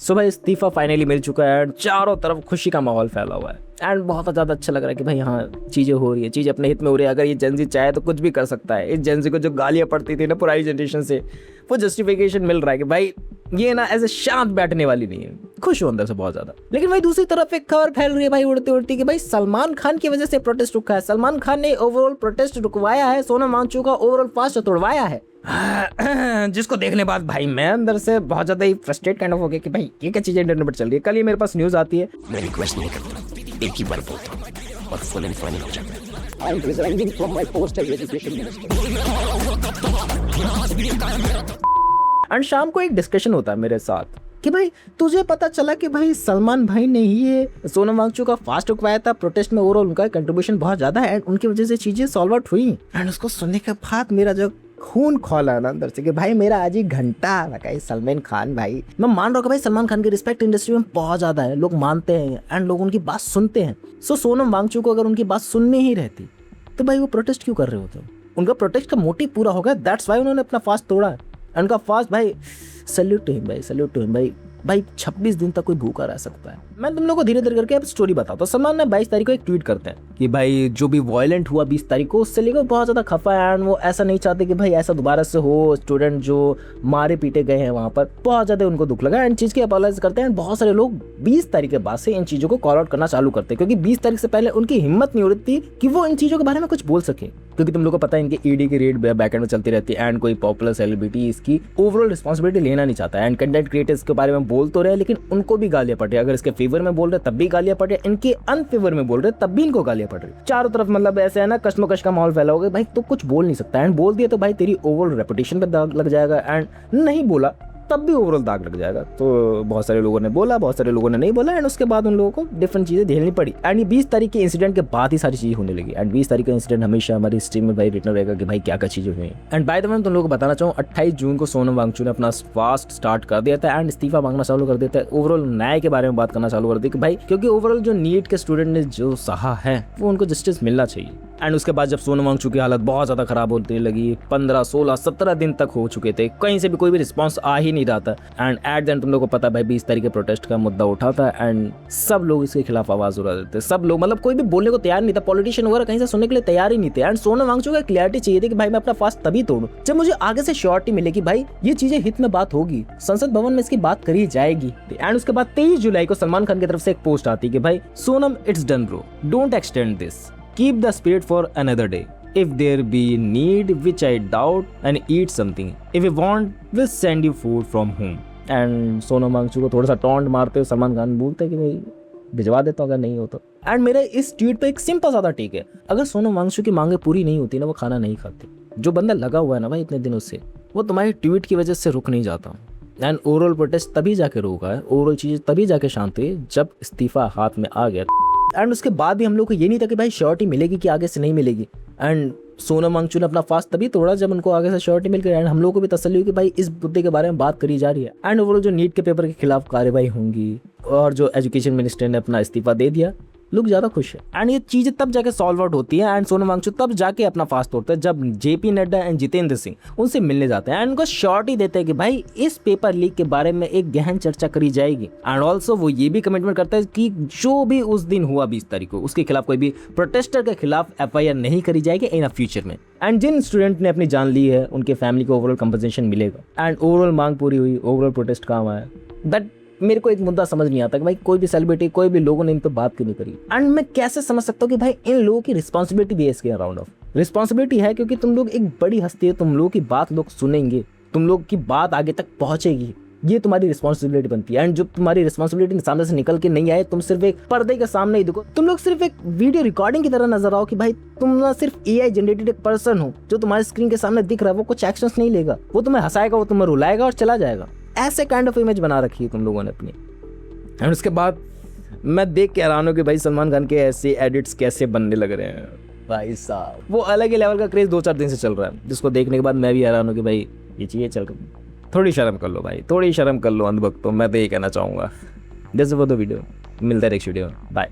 सो भाई इस्तीफा फाइनली मिल चुका है एंड चारों तरफ खुशी का माहौल फैला हुआ है एंड बहुत ज़्यादा अच्छा लग रहा है कि भाई हाँ चीज़ें हो रही है, चीज़ें अपने हित में हो रही है। अगर ये जेनजी चाहे तो कुछ भी कर सकता है। इस जेनजी को जो गालियाँ पड़ती थी ना पुरानी जनरेशन से, वो जस्टिफिकेशन मिल रहा है कि भाई ये ना ऐसे शांत बैठने वाली नहीं है। खुश हूँ अंदर से बहुत ज़्यादा। लेकिन भाई दूसरी तरफ एक खबर फैल रही है भाई उड़ती उड़ती कि भाई सलमान खान की वजह से प्रोटेस्ट रुका है। सलमान खान ने ओवरऑल प्रोटेस्ट रुकवाया है, सोनम वांगचुक का ओवरऑल फास्ट तोड़वाया है। जिसको देखने बाद भाई मैं अंदर से बहुत ज्यादा ही फ्रस्ट्रेट काइंड ऑफ हो गया कि भाई ये क्या चीजें इंटरनेट पर चल रही है। कल ये मेरे पास न्यूज आती है, मैं रिक्वेस्ट नहीं करता, एक ही बार बोलता हूं और फुल एंड फाइनल हो जाता है। I am resigning from my post as education minister. And शाम को एक डिस्कशन होता है मेरे साथ कि भाई तुझे पता चला कि भाई सलमान भाई ने ही ये सोनम वांगचुक का फास्ट रुकवाया था प्रोटेस्ट में, ओवरऑल उनका कंट्रीब्यूशन बहुत ज्यादा है एंड उनकी वजह से चीजें सॉल्व आउट हुई। एंड उसको सुनने के बाद मेरा जो खून खोला ना अंदर से कि भाई मेरा आज ही घंटा लगा सलमान खान भाई। मैं मान रहा हूँ कि भाई सलमान खान की रिस्पेक्ट इंडस्ट्री में बहुत ज्यादा है, लोग मानते हैं एंड लोग उनकी बात सुनते हैं। सो सोनम वांगचुक को अगर उनकी बात सुननी ही रहती तो भाई वो प्रोटेस्ट क्यों कर रहे होते? उनका प्रोटेस्ट का मोटिव पूरा हो गया, दैट्स वाई उन्होंने अपना फास्ट तोड़ा है। उनका फास्ट भाई सैल्यूट टू हिम भाई, सैल्यूट टू हिम भाई। भाई 26 दिन तक कोई भूखा रह सकता है। मैं तुम लोगों को धीरे धीरे करके अब स्टोरी बताता हूँ। सलमान ने 22 तारीख को एक ट्वीट करते हैं कि भाई जो भी वायलेंट हुआ 20 तारीख को उससे लेकर बहुत ज्यादा खफा है एंड वो ऐसा नहीं चाहते कि भाई ऐसा दोबारा से हो। स्टूडेंट जो मारे पीटे गए हैं वहां पर बहुत ज्यादा उनको दुख लगा एंड चीज की अपॉलाइज करते हैं। बहुत सारे लोग 20 तारीख के बाद से इन चीजों को कॉल आउट करना चालू करते हैं क्योंकि 20 तारीख से पहले उनकी हिम्मत नहीं हो रही थी कि वो इन चीजों के बारे में कुछ बोल सके, क्योंकि तुम लोगों को पता है इनकी ईडी की रेड बैकएंड में चलती रहती है एंड कोई पॉपुलर सेलिब्रिटी इसकी ओवरऑल रिस्पांसिबिलिटी लेना नहीं चाहता एंड कंटेंट क्रिएटर्स के बारे में बोल तो रहे लेकिन उनको भी गालियां पड़ रही है। अगर इसके फेवर में बोल रहे तब भी गालियां पड़ रही है, इनके अनफेवर में बोल रहे तब भी इनको गालियां पड़ रही है। चारों तरफ मतलब ऐसे है ना कश्मकश का माहौल फैला होगा। भाई तो कुछ बोल नहीं सकता एंड बोल दिया तो भाई तेरी ओवरऑल रेपुटेशन पे दाग लग जाएगा एंड नहीं बोला तब भी ओवरऑल दाग लग जाएगा। तो बहुत सारे लोगों ने बोला, बहुत सारे लोगों ने नहीं बोला एंड उसके बाद उन लोगों को डिफरेंट चीजें झेलनी पड़ी एंड ये 20 तारीख के इंसिडेंट के बाद ही सारी चीजें होने लगी एंड 20 तारीख का इंसिडेंट हमेशा हमारी हिस्ट्री में भाई रिटर्न रहेगा कि भाई क्या क्या चीजें हुई। एंड बाय द वे मैं तुम लोगों को बताना चाहूँ 28 जून को सोनम वांगचुक ने अपना फास्ट स्टार्ट कर दिया था एंड इस्तीफा मांगना चालू कर देता है। ओवरऑल न्याय के बारे में बात करना चालू कर दी कि भाई क्योंकि ओवरऑल जो नीट के स्टूडेंट ने जो सहा है वो उनको जस्टिस मिलना चाहिए। एंड उसके बाद जब सोनम वांगचुक की हालत बहुत ज्यादा खराब होने लगी, 15, 16, 17 दिन तक हो चुके थे, कहीं से भी कोई भी रिस्पांस आ ही नहीं रहा था एंड एट द एंड तुम लोगों को पता है भाई 20 तारीख के प्रोटेस्ट का मुद्दा उठा था एंड सब लोग इसके खिलाफ आवाज उठा देते। सब लोग मतलब कोई भी बोलने को तैयार नहीं था, पॉलिटिशियन वगैरह कहीं से सुनने के लिए तैयार ही नहीं थे एंड सोनम वांगचुक को क्लैरिटी चाहिए थी कि भाई मैं अपना फास्ट तभी तोड़ूं जब मुझे आगे से श्योरिटी मिले कि भाई ये चीजें हित में बात होगी, संसद भवन में इसकी बात करी जाएगी। एंड उसके बाद 23 जुलाई को सलमान खान की तरफ से एक पोस्ट आती कि भाई Sonam it's done bro, don't extend this, keep the spirit for another day. If there be need, which I doubt, and eat something. If you want, we'll send you food from home. And Sonam Wangchuk को थोड़ा सा taunt मारते हुए सलमान खान बोलते हैं कि भाई भिजवा देता हूँ अगर नहीं हो तो। एंड मेरा इस ट्वीट पे एक सिंपल सा टेक है, अगर सोनम वांगचुक की मांगे पूरी नहीं होती ना वो खाना नहीं खाती। जो बंदा लगा हुआ है ना भाई इतने दिनों से वो तुम्हारी ट्वीट की वजह से रुक नहीं जाता। एंड ओवरऑल प्रोटेस्ट तभी जाके रोका है, ओवरऑल चीज़ तभी जाके शांत हुई जब इस्तीफा हाथ में आ गया। एंड उसके बाद भी हम लोग को ये नहीं था कि भाई श्योरिटी मिलेगी कि आगे से नहीं मिलेगी एंड सोनम वांगचुक ने अपना फास्ट तभी तोड़ा जब उनको आगे से श्योरिटी मिल गई एंड हम लोगों को भी तसल्ली हुई कि भाई इस मुद्दे के बारे में बात करी जा रही है एंड ओवरऑल जो नीट के पेपर के खिलाफ कार्रवाई होंगी और जो एजुकेशन मिनिस्टर ने अपना इस्तीफा दे दिया, लोग ज्यादा खुश है एंड ये चीजें तब जाके सॉल्व आउट होती है एंड सोनम वांगचुक तब जाके अपना फास्ट तोड़ते हैं जब जेपी नड्डा एंड जितेंद्र सिंह उनसे मिलने जाते हैं एंड उनको श्योरिटी देते हैं कि भाई इस पेपर लीक के बारे में एक गहन चर्चा करी जाएगी एंड ऑल्सो वो ये भी कमिटमेंट करता है कि जो भी उस दिन हुआ 20 तारीख को उसके खिलाफ कोई भी प्रोटेस्टर के खिलाफ FIR नहीं करी जाएगी इन फ्यूचर में एंड जिन स्टूडेंट ने अपनी जान ली है उनके फैमिली को ओवरऑल कंपनसेशन मिलेगा एंड ओवरऑल मांग पूरी हुई, ओवरऑल प्रोटेस्ट काम आया। दैट मेरे को एक मुद्दा समझ नहीं आता कि भाई कोई भी सेलिब्रिटी कोई भी लोगों ने इन पे बात क्यों नहीं करी एंड मैं कैसे समझ सकता हूँ कि भाई इन लोगों की रिस्पॉन्सिबिलिटी भी है इसके अराउंड ऑफ। रिस्पॉन्सिबिलिटी है क्योंकि तुम लोग एक बड़ी हस्ती है, तुम लोगों की बात लोग सुनेंगे, तुम लोग की बात आगे तक पहुंचेगी, ये तुम्हारी रिस्पॉन्सिबिलिटी बनती है एंड जब तुम्हारी रिस्पॉन्सिबिलिटी सामने से निकल के नहीं आए, तुम सिर्फ एक पर्दे के सामने ही देखो, तुम लोग सिर्फ एक वीडियो रिकॉर्डिंग की तरह नजर आओ कि भाई तुम ना सिर्फ AI जनरेटेड एक पर्सन हो जो तुम्हारे स्क्रीन के सामने दिख रहा है, वो कुछ एक्शंस नहीं लेगा, वो तुम्हें हंसाएगा, वो तुम्हें रुलाएगा और चला जाएगा। ऐसे काइंड ऑफ इमेज बना रखी है तुम लोगों ने अपनी। एंड उसके बाद मैं देख के हैरान हूँ कि भाई सलमान खान के ऐसे एडिट्स कैसे बनने लग रहे हैं भाई साहब। वो अलग ही लेवल का क्रेज 2-4 दिन से चल रहा है जिसको देखने के बाद मैं भी हैरान हूँ कि भाई ये चीज़ें चल रही। थोड़ी शर्म कर लो भाई, थोड़ी शर्म कर लो अंधभक्तों, मैं तो ये कहना चाहूँगा। जैसे वो तो वीडियो मिलता है नेक्स्ट वीडियो, बाय।